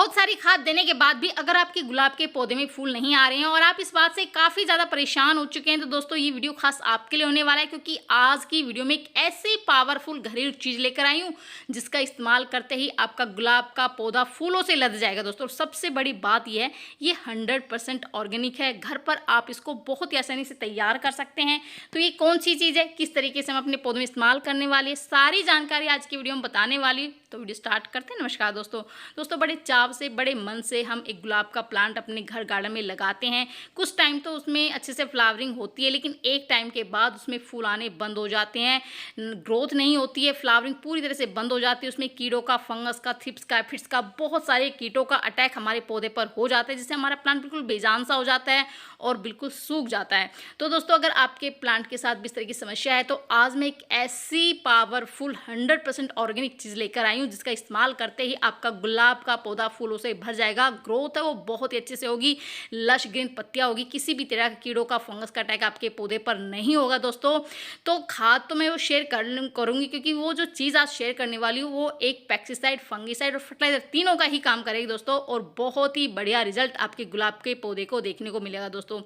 बहुत सारी खाद देने के बाद भी अगर आपके गुलाब के पौधे में फूल नहीं आ रहे हैं और आप इस बात से काफ़ी ज़्यादा परेशान हो चुके हैं, तो दोस्तों ये वीडियो खास आपके लिए होने वाला है, क्योंकि आज की वीडियो में एक ऐसी पावरफुल घरेलू चीज़ लेकर आई हूँ जिसका इस्तेमाल करते ही आपका गुलाब का पौधा फूलों से लद जाएगा। दोस्तों सबसे बड़ी बात यह है, ये 100% ऑर्गेनिक है। घर पर आप इसको बहुत ही आसानी से तैयार कर सकते हैं। तो ये कौन सी चीज़ है, किस तरीके से हम अपने पौधों में इस्तेमाल करने वाले, सारी जानकारी आज की वीडियो में बताने वाली। तो वीडियो स्टार्ट करते हैं। नमस्कार दोस्तों बड़े चाव से, बड़े मन से हम एक गुलाब का प्लांट अपने घर गार्डन में लगाते हैं। कुछ टाइम तो उसमें अच्छे से फ्लावरिंग होती है, लेकिन एक टाइम के बाद उसमें फूल आने बंद हो जाते हैं, ग्रोथ नहीं होती है, फ्लावरिंग पूरी तरह से बंद हो जाती है। उसमें कीड़ों का, फंगस का, थ्रिप्स का, एफिड्स का, बहुत सारे कीटों का अटैक हमारे पौधे पर हो जाता है, जिससे हमारा प्लांट बिल्कुल बेजान सा हो जाता है और बिल्कुल सूख जाता है। तो दोस्तों अगर आपके प्लांट के साथ भी इस तरह की समस्या है, तो आज मैं एक ऐसी पावरफुल 100% ऑर्गेनिक चीज़ लेकर आई हूँ जिसका इस्तेमाल करते ही आपका गुलाब का पौधा फूलों से भर जाएगा। ग्रोथ है वो बहुत ही अच्छे से होगी, लश ग्रीन पत्तियां होगी, किसी भी तरह के कीड़ों का, फंगस का अटैक आपके पौधे पर नहीं होगा। दोस्तों तो खाद तो मैं वो शेयर करूंगी, क्योंकि वो जो चीज़ आज शेयर करने वाली हूँ वो एक पेस्टिसाइड, फंगिसाइड और फर्टिलाइजर तीनों का ही काम करेगी दोस्तों, और बहुत ही बढ़िया रिजल्ट आपके गुलाब के पौधे को देखने को मिलेगा। दोस्तों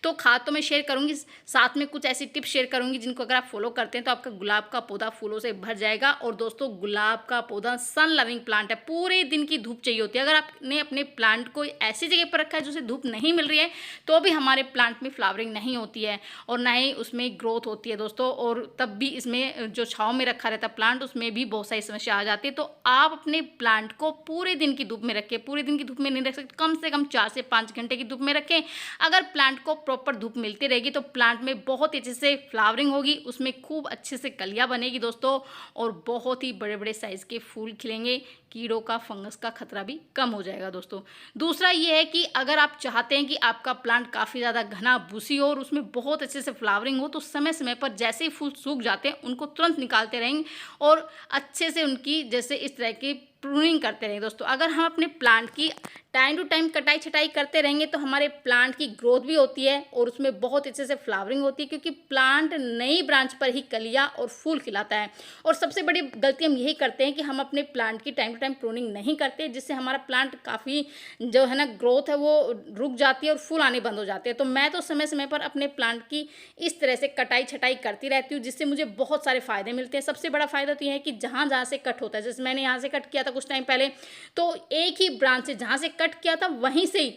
तो खाद तो मैं शेयर करूंगी, साथ में कुछ ऐसी टिप्स शेयर करूंगी जिनको अगर आप फॉलो करते हैं तो आपका गुलाब का पौधा फूलों से भर जाएगा। और दोस्तों गुलाब का पौधा सन लविंग प्लांट है, पूरे दिन की धूप चाहिए होती है। अगर आपने अपने प्लांट को ऐसी जगह पर रखा है जिसे धूप नहीं मिल रही है, तो भी हमारे प्लांट में फ्लावरिंग नहीं होती है और ना ही उसमें ग्रोथ होती है दोस्तों। और तब भी इसमें जो छांव में रखा रहता है प्लांट, उसमें भी बहुत सारी समस्या आ जाती है। तो आप अपने प्लांट को पूरे दिन की धूप में रखें। पूरे दिन की धूप में नहीं रख सकते, कम से कम 4 से 5 घंटे की धूप में रखें। अगर प्लांट को प्रॉपर धूप मिलती रहेगी तो प्लांट में बहुत अच्छे से फ्लावरिंग होगी, उसमें खूब अच्छे से कलियां बनेगी दोस्तों, और बहुत ही बड़े बड़े साइज के फूल खिलेंगे। कीड़ों का, फंगस का खतरा भी कम हो जाएगा दोस्तों। दूसरा ये है कि अगर आप चाहते हैं कि आपका प्लांट काफ़ी ज़्यादा घना भूसी हो और उसमें बहुत अच्छे से फ्लावरिंग हो, तो समय समय पर जैसे ही फूल सूख जाते हैं उनको तुरंत निकालते रहेंगे और अच्छे से उनकी जैसे इस तरह की प्रूनिंग करते रहेंगे। दोस्तों अगर हम अपने प्लांट की टाइम टू टाइम कटाई छटाई करते रहेंगे तो हमारे प्लांट की ग्रोथ भी होती है और उसमें बहुत अच्छे से फ्लावरिंग होती है, क्योंकि प्लांट नई ब्रांच पर ही कलियां और फूल खिलाता है। और सबसे बड़ी गलती हम यही करते हैं कि हम अपने प्लांट की टाइम टू टाइम प्रूनिंग नहीं करते, जिससे हमारा प्लांट काफ़ी जो है ना ग्रोथ है वो रुक जाती है और फूल आने बंद हो जाते हैं। तो मैं तो समय समय पर अपने प्लांट की इस तरह से कटाई छटाई करती रहती हूँ, जिससे मुझे बहुत सारे फ़ायदे मिलते हैं। सबसे बड़ा फ़ायदा तो यह है कि जहाँ जहाँ से कट होता है, जैसे मैंने यहाँ से कट किया था कुछ टाइम पहले, तो एक ही ब्रांच से जहाँ से कट किया था वहीं से ही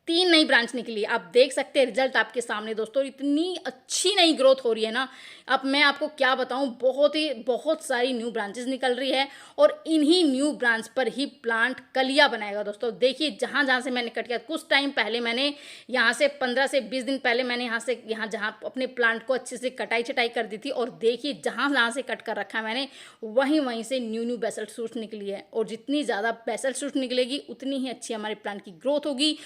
3 नई ब्रांच निकली। आप देख सकते हैं रिजल्ट आपके सामने दोस्तों, इतनी अच्छी नई ग्रोथ हो रही है ना, अब मैं आपको क्या बताऊं, बहुत सारी न्यू ब्रांचेस निकल रही है और इन्हीं न्यू ब्रांच पर ही प्लांट कलियां बनाएगा। दोस्तों देखिए जहां जहां से मैंने कट किया, कुछ टाइम पहले मैंने यहाँ से 15 से 20 दिन पहले मैंने यहाँ से यहाँ जहाँ अपने प्लांट को अच्छे से कटाई छटाई कर दी थी, और देखिए जहां जहां से कट कर रखा है मैंने, वहीं से न्यू बेसल शूट्स निकली है। और जितनी ज़्यादा बेसल शूट निकलेगी उतनी ही अच्छी हमारे प्लांट की ग्रोथ होगी,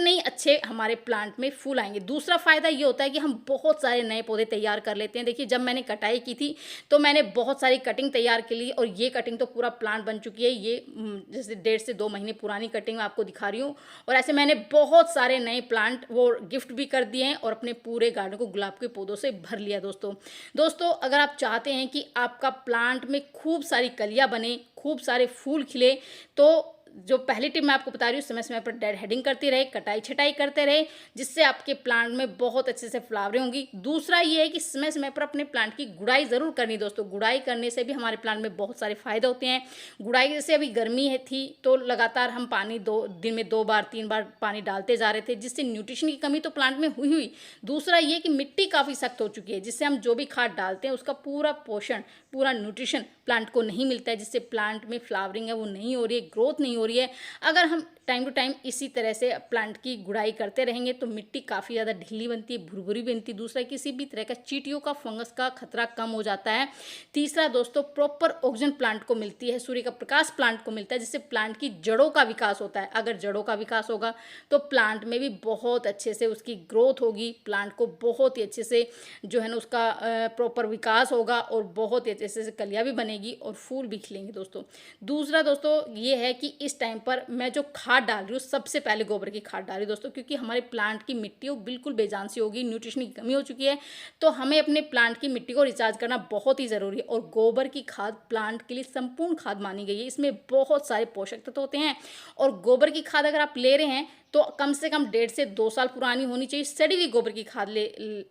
नहीं अच्छे हमारे प्लांट में फूल आएंगे। दूसरा फायदा ये होता है कि हम बहुत सारे नए पौधे तैयार कर लेते हैं। देखिए जब मैंने कटाई की थी तो मैंने बहुत सारी कटिंग तैयार की ली, और ये कटिंग तो पूरा प्लांट बन चुकी है। ये जैसे 1.5 से 2 महीने पुरानी कटिंग मैं आपको दिखा रही हूँ। और ऐसे मैंने बहुत सारे नए प्लांट वो गिफ्ट भी कर दिए हैं और अपने पूरे गार्डन को गुलाब के पौधों से भर लिया। दोस्तों अगर आप चाहते हैं कि आपका प्लांट में खूब सारी कलियाँ बने, खूब सारे फूल खिले, तो जो पहली टिप मैं आपको बता रही हूँ, समय समय पर डेड हेडिंग करती रहे, कटाई छटाई करते रहे, जिससे आपके प्लांट में बहुत अच्छे से फ्लावरिंग होगी। दूसरा ये है कि समय समय पर अपने प्लांट की गुड़ाई ज़रूर करनी। दोस्तों गुड़ाई करने से भी हमारे प्लांट में बहुत सारे फायदे होते हैं। गुड़ाई जैसे अभी गर्मी थी तो लगातार हम पानी दिन में 2 बार 3 बार पानी डालते जा रहे थे, जिससे न्यूट्रिशन की कमी तो प्लांट में हुई। दूसरा ये कि मिट्टी काफ़ी सख्त हो चुकी है, जिससे हम जो भी खाद डालते हैं उसका पूरा पोषण, पूरा न्यूट्रिशन प्लांट को नहीं मिलता है, जिससे प्लांट में फ्लावरिंग है वो नहीं हो रही है, ग्रोथ नहीं हो रही है। अगर हम टाइम टू टाइम इसी तरह से प्लांट की गुड़ाई करते रहेंगे तो मिट्टी काफ़ी ज़्यादा ढीली बनती है, भुरभुरी बनती है। दूसरा किसी भी तरह का चींटियों का, फंगस का खतरा कम हो जाता है। तीसरा दोस्तों प्रॉपर ऑक्सीजन प्लांट को मिलती है, सूर्य का प्रकाश प्लांट को मिलता है, जिससे प्लांट की जड़ों का विकास होता है। अगर जड़ों का विकास होगा तो प्लांट में भी बहुत अच्छे से उसकी ग्रोथ होगी, प्लांट को बहुत ही अच्छे से जो है ना उसका प्रॉपर विकास होगा और बहुत ही अच्छे से कलियाँ भी बनेगी और फूल भी खिलेंगे। दोस्तों दूसरा दोस्तों ये है कि इस टाइम पर मैं जो खाद खाद डाल रही हूँ, सबसे पहले गोबर की खाद डाल रही हूँ दोस्तों, क्योंकि हमारे प्लांट की मिट्टी वो बिल्कुल बेजान सी होगी, न्यूट्रिशन की कमी हो चुकी है। तो हमें अपने प्लांट की मिट्टी को रिचार्ज करना बहुत ही ज़रूरी है। और गोबर की खाद प्लांट के लिए संपूर्ण खाद मानी गई है। इसमें बहुत सारे पोषक तत्व होते हैं। और गोबर की खाद अगर आप ले रहे हैं तो कम से कम 1.5 से 2 साल पुरानी होनी चाहिए। सड़ी हुई गोबर की खाद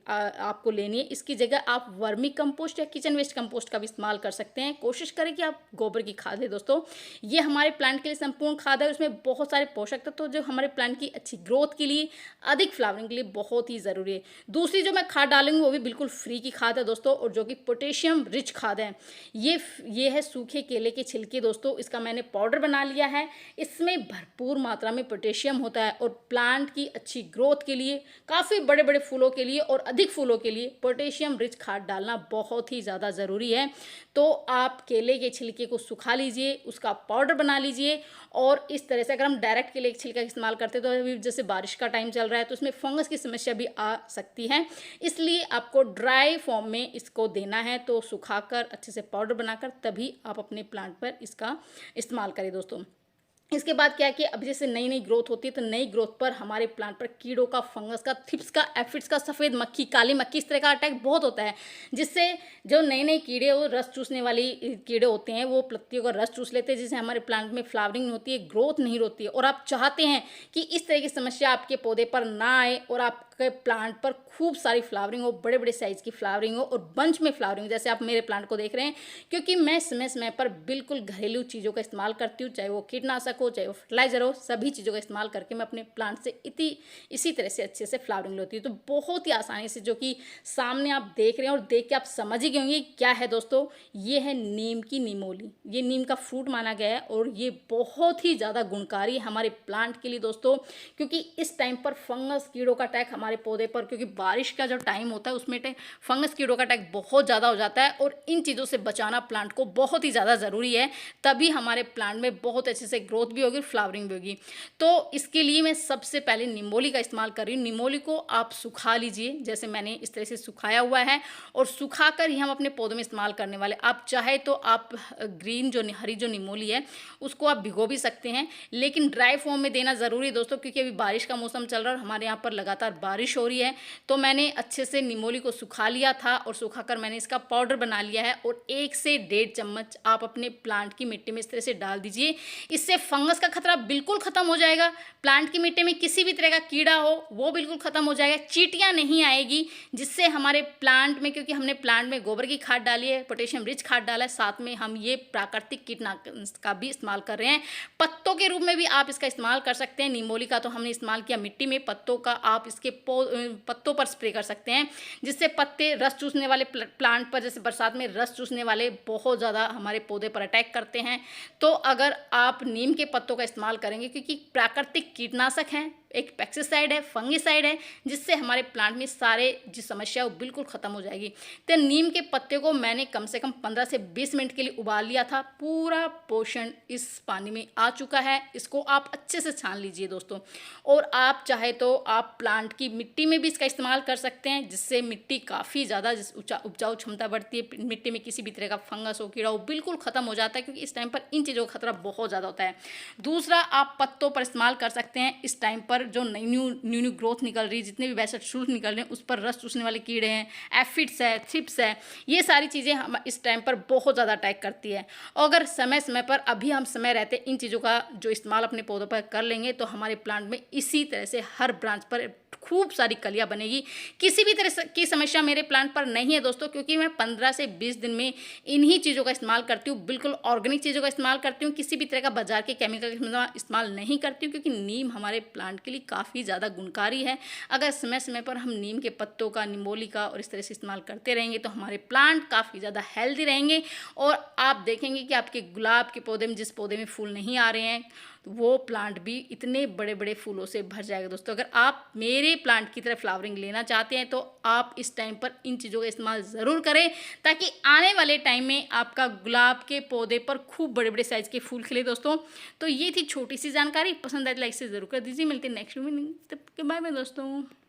आपको लेनी है। इसकी जगह आप वर्मी कंपोस्ट या किचन वेस्ट कंपोस्ट का भी इस्तेमाल कर सकते हैं। कोशिश करें कि आप गोबर की खाद लें दोस्तों। ये हमारे प्लांट के लिए संपूर्ण खाद है। उसमें बहुत सारे पोषक तत्व जो हमारे प्लांट की अच्छी ग्रोथ के लिए, अधिक फ्लावरिंग के लिए बहुत ही ज़रूरी है। दूसरी जो मैं खाद डालूंगी वो भी बिल्कुल फ्री की खाद है दोस्तों, और जो कि पोटेशियम रिच खाद है। ये है सूखे केले के छिलके दोस्तों। इसका मैंने पाउडर बना लिया है। इसमें भरपूर मात्रा में पोटेशियम होता है और प्लांट की अच्छी ग्रोथ के लिए, काफ़ी बड़े बड़े फूलों के लिए और अधिक फूलों के लिए पोटेशियम रिच खाद डालना बहुत ही ज़्यादा ज़रूरी है। तो आप केले के छिलके को सुखा लीजिए, उसका पाउडर बना लीजिए। और इस तरह से अगर हम डायरेक्ट केले के छिलके का इस्तेमाल करते हैं तो अभी जैसे बारिश का टाइम चल रहा है तो उसमें फंगस की समस्या भी आ सकती है। इसलिए आपको ड्राई फॉर्म में इसको देना है। तो सुखाकर अच्छे से पाउडर बनाकर तभी आप अपने प्लांट पर इसका इस्तेमाल करें दोस्तों। इसके बाद क्या है कि अब जैसे नई नई ग्रोथ होती है तो नई ग्रोथ पर हमारे प्लांट पर कीड़ों का, फंगस का, थिप्स का, एफिड्स का, सफ़ेद मक्खी, काली मक्खी, इस तरह का अटैक बहुत होता है। जिससे जो नए नए कीड़े, वो रस चूसने वाली कीड़े होते हैं, वो पत्तियों का रस चूस लेते हैं, जिससे हमारे प्लांट में फ्लावरिंग नहीं होती है, ग्रोथ नहीं होती है। और आप चाहते हैं कि इस तरह की समस्या आपके पौधे पर ना आए और आपके प्लांट पर खूब सारी फ्लावरिंग हो, बड़े बड़े साइज़ की फ्लावरिंग हो और बंच में फ्लावरिंग, जैसे आप मेरे प्लांट को देख रहे हैं। क्योंकि मैं समय समय पर बिल्कुल घरेलू चीज़ों का इस्तेमाल करती हूँ, चाहे वो कीटनाशक हो, चाहे वो फर्टिलाइजर हो, सभी चीज़ों का इस्तेमाल करके मैं अपने प्लांट से इसी तरह से अच्छे से फ्लावरिंग लेती हूँ। तो बहुत ही आसानी से, जो कि सामने आप देख रहे हैं और देख के आप समझ ही गए होंगे क्या है दोस्तों, ये है नीम की निमोली। ये नीम का फ्रूट माना गया है और ये बहुत ही ज़्यादा गुणकारी है हमारे प्लांट के लिए दोस्तों। क्योंकि इस टाइम पर फंगस कीड़ों का अटैक हमारे पौधे पर, क्योंकि बारिश का जो टाइम होता है उसमें फंगस कीड़ों का अटैक बहुत ज़्यादा हो जाता है और इन चीज़ों से बचाना प्लांट को बहुत ही ज़्यादा ज़रूरी है। तभी हमारे प्लांट में बहुत अच्छे से ग्रोथ भी होगी, फ्लावरिंग भी होगी। तो इसके लिए मैं सबसे पहले निमोली का इस्तेमाल कर रही हूँ। निमोली को आप सुखा लीजिए, जैसे मैंने इस तरह से सुखाया हुआ है, और सुखा कर ही हम अपने पौधों में इस्तेमाल करने वाले। आप चाहे तो आप ग्रीन जो हरी जो निमोली है उसको आप भिगो भी सकते हैं, लेकिन ड्राई फॉर्म में देना ज़रूरी है दोस्तों, क्योंकि अभी बारिश का मौसम चल रहा है और हमारे यहाँ पर लगातार बारिश हो रही है। तो मैंने अच्छे से निमोली को सुखा लिया था और सुखाकर मैंने इसका पाउडर बना लिया है। और 1 से 1.5 चम्मच आप अपने प्लांट की मिट्टी में इस तरह से डाल दीजिए। इससे फंगस का खतरा बिल्कुल ख़त्म हो जाएगा। प्लांट की मिट्टी में किसी भी तरह का कीड़ा हो वो बिल्कुल ख़त्म हो जाएगा, चींटियाँ नहीं आएगी, जिससे हमारे प्लांट में, क्योंकि हमने प्लांट में गोबर की खाद डाली है, पोटेशियम रिच खाद डाला है, साथ में हम ये प्राकृतिक कीटनाशक का भी इस्तेमाल कर रहे हैं। पत्तों के रूप में भी आप इसका इस्तेमाल कर सकते हैं। निमोली का तो हमने इस्तेमाल किया मिट्टी में, पत्तों का आप इसके पत्तों पर स्प्रे कर सकते हैं, जिससे पत्ते रस चूसने वाले प्लांट पर, जैसे बरसात में रस चूसने वाले बहुत ज़्यादा हमारे पौधे पर अटैक करते हैं। तो अगर आप नीम के पत्तों का इस्तेमाल करेंगे, क्योंकि प्राकृतिक कीटनाशक हैं, एक पेस्टिसाइड है, फंगिसाइड है, जिससे हमारे प्लांट में सारे जो समस्या है वो बिल्कुल ख़त्म हो जाएगी। तो नीम के पत्ते को मैंने कम से कम 15 से 20 मिनट के लिए उबाल लिया था। पूरा पोषण इस पानी में आ चुका है। इसको आप अच्छे से छान लीजिए दोस्तों। और आप चाहे तो आप प्लांट की मिट्टी में भी इसका इस्तेमाल कर सकते हैं, जिससे मिट्टी काफ़ी ज़्यादा उपजाऊ क्षमता बढ़ती है। मिट्टी में किसी भी तरह का फंगस हो, कीड़ा हो, बिल्कुल ख़त्म हो जाता है, क्योंकि इस टाइम पर इन चीज़ों का खतरा बहुत ज़्यादा होता है। दूसरा, आप पत्तों पर इस्तेमाल कर सकते हैं। इस टाइम पर जो न्यू ग्रोथ निकल रही है, जितने भी वैसे शूट निकल रहे हैं, उस पर रस चूसने वाले कीड़े हैं, एफिड्स है, थ्रिप्स है, ये सारी चीज़ें हम इस टाइम पर बहुत ज़्यादा अटैक करती है। और अगर समय समय पर अभी हम समय रहते इन चीज़ों का जो इस्तेमाल अपने पौधों पर कर लेंगे तो हमारे प्लांट में इसी तरह से हर ब्रांच पर खूब सारी कलियां बनेगी। किसी भी तरह की समस्या मेरे प्लांट पर नहीं है दोस्तों, क्योंकि मैं 15 से 20 दिन में इन्हीं चीज़ों का इस्तेमाल करती हूँ। बिल्कुल ऑर्गेनिक चीज़ों का इस्तेमाल करती हूँ। किसी भी तरह का बाजार के केमिकल का इस्तेमाल नहीं करती हूँ, क्योंकि नीम हमारे प्लांट के लिए काफ़ी ज़्यादा गुणकारी है। अगर समय समय पर हम नीम के पत्तों का, निमोली का और इस तरह से इस्तेमाल करते रहेंगे तो हमारे प्लांट काफ़ी ज़्यादा हेल्दी रहेंगे। और आप देखेंगे कि आपके गुलाब के पौधे में, जिस पौधे में फूल नहीं आ रहे हैं, वो प्लांट भी इतने बड़े बड़े फूलों से भर जाएगा दोस्तों। अगर आप मेरे प्लांट की तरह फ्लावरिंग लेना चाहते हैं तो आप इस टाइम पर इन चीज़ों का इस्तेमाल ज़रूर करें, ताकि आने वाले टाइम में आपका गुलाब के पौधे पर खूब बड़े बड़े साइज़ के फूल खिले दोस्तों। तो ये थी छोटी सी जानकारी। पसंद आए तो लाइक से ज़रूर कर दीजिए। मिलते हैं नेक्स्ट वीडियो में। तब के बाय बाय दोस्तों।